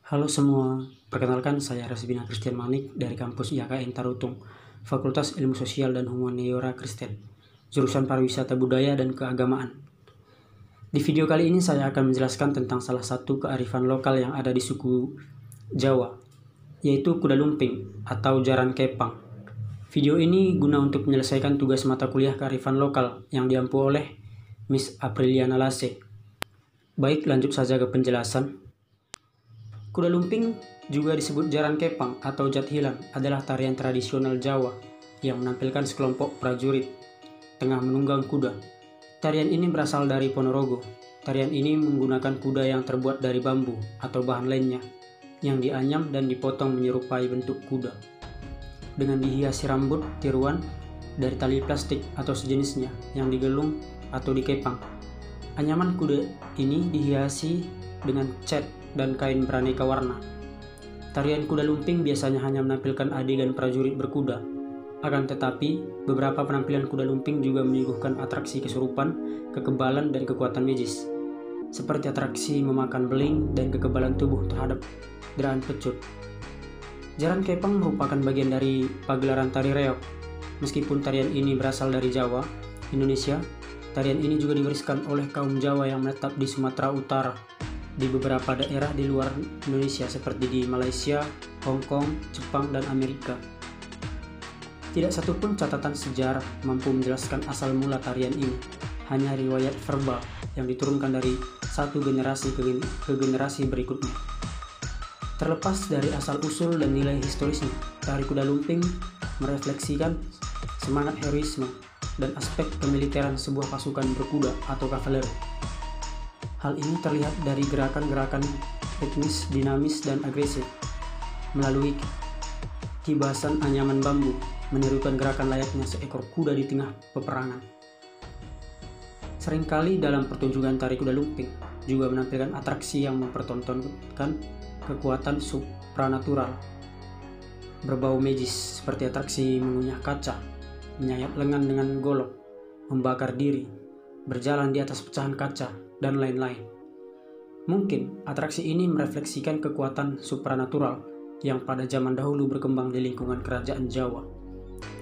Halo semua, perkenalkan saya Rasbina Christian Manik dari kampus IAKN Tarutung, Fakultas Ilmu Sosial dan Humaniora Kristen, jurusan Pariwisata Budaya dan Keagamaan. Di video kali ini saya akan menjelaskan tentang salah satu kearifan lokal yang ada di suku Jawa, yaitu kuda lumping atau jaran kepang. Video ini guna untuk menyelesaikan tugas mata kuliah kearifan lokal yang diampu oleh Miss Apriliana Lase. Baik, lanjut saja ke penjelasan. Kuda lumping, juga disebut jaran kepang atau jathilang, adalah tarian tradisional Jawa yang menampilkan sekelompok prajurit tengah menunggang kuda. Tarian ini berasal dari Ponorogo. Tarian ini menggunakan kuda yang terbuat dari bambu atau bahan lainnya yang dianyam dan dipotong menyerupai bentuk kuda, dengan dihiasi rambut tiruan dari tali plastik atau sejenisnya yang digelung atau dikepang. Anyaman kuda ini dihiasi dengan cat dan kain beraneka warna. Tarian kuda lumping biasanya hanya menampilkan adegan prajurit berkuda. Akan tetapi, beberapa penampilan kuda lumping juga menyuguhkan atraksi kesurupan, kekebalan, dan kekuatan magis, seperti atraksi memakan beling dan kekebalan tubuh terhadap gerakan pecut. Jaran kepang merupakan bagian dari pagelaran tari reog. Meskipun tarian ini berasal dari Jawa, Indonesia, tarian ini juga diwariskan oleh kaum Jawa yang menetap di Sumatera Utara, di beberapa daerah di luar Indonesia seperti di Malaysia, Hong Kong, Jepang, dan Amerika. Tidak satupun catatan sejarah mampu menjelaskan asal mula tarian ini, hanya riwayat verbal yang diturunkan dari satu generasi ke generasi berikutnya. Terlepas dari asal-usul dan nilai historisnya, tari kuda lumping merefleksikan semangat heroisme dan aspek kemiliteran sebuah pasukan berkuda atau kavaleri. Hal ini terlihat dari gerakan-gerakan ritmis, dinamis, dan agresif melalui kibasan anyaman bambu, menirukan gerakan layaknya seekor kuda di tengah peperangan. Seringkali dalam pertunjukan tari kuda lumping juga menampilkan atraksi yang mempertontonkan kekuatan supranatural berbau magis, seperti atraksi mengunyah kaca, menyayat lengan dengan golok, membakar diri, berjalan di atas pecahan kaca, dan lain-lain. Mungkin atraksi ini merefleksikan kekuatan supranatural yang pada zaman dahulu berkembang di lingkungan kerajaan Jawa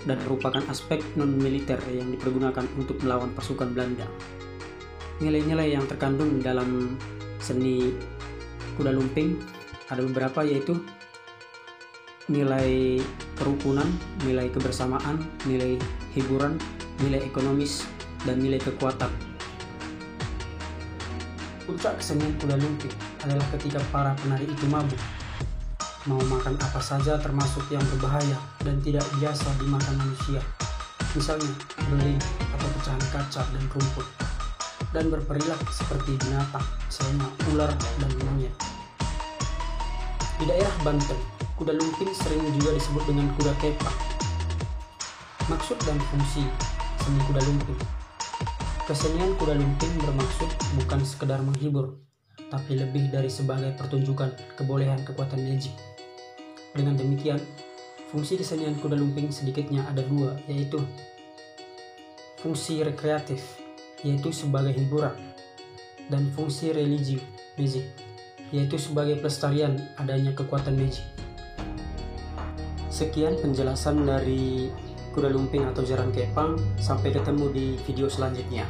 dan merupakan aspek non-militer yang dipergunakan untuk melawan pasukan Belanda. Nilai-nilai yang terkandung dalam seni kuda lumping ada beberapa, yaitu nilai kerukunan, nilai kebersamaan, nilai hiburan, nilai ekonomis, dan nilai kekuatan. Puncak kesenian kuda lumping adalah ketika para penari itu mabuk, mau makan apa saja termasuk yang berbahaya dan tidak biasa dimakan manusia, misalnya beling atau pecahan kaca dan rumput, dan berperilaku seperti binatang, misalnya ular dan monyet. Di daerah Banten, kuda lumping sering juga disebut dengan kuda kepang. Maksud dan fungsi seni kuda lumping. Kesenian kuda lumping bermaksud bukan sekedar menghibur, tapi lebih dari sebagai pertunjukan kebolehan kekuatan magic. Dengan demikian, fungsi kesenian kuda lumping sedikitnya ada dua, yaitu fungsi rekreatif, yaitu sebagai hiburan, dan fungsi religi magic, yaitu sebagai pelestarian adanya kekuatan magic. Sekian penjelasan dari kuda lumping atau jaran kepang. Sampai ketemu di video selanjutnya.